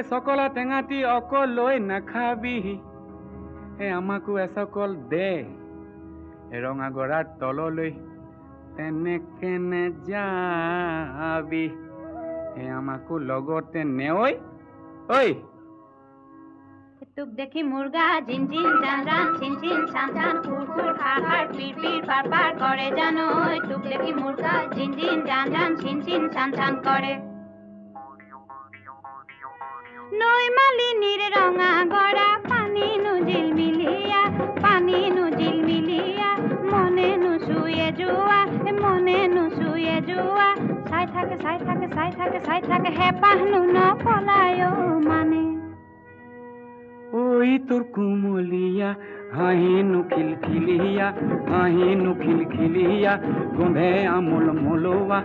সকলা টেঙাটি অকলৈ নাখাবি আমাকো এসকল দে ৰঙা গৰাৰ তললৈ তেনেকে নেযাবি আমাকো লগতে নেঐ ঐ तुक देखी मुर्गा झिन झिन जान जान छिन छिन सान सान कुर कुर खार खार पीर पीर पार पार करे जानो तुक देखी मुर्गा झिन झिन जान जान छिन छिन सान सान करे नई मालिनीर रंगा गड़ा पानी नु झिलमिलिया मने नु सुए जुआ साई थाके हेपाह नु न पलायो माने ওই তোর কুমলিয়া হাহিনু খিলখিলিয়া গোঁধে আমল মলোয়া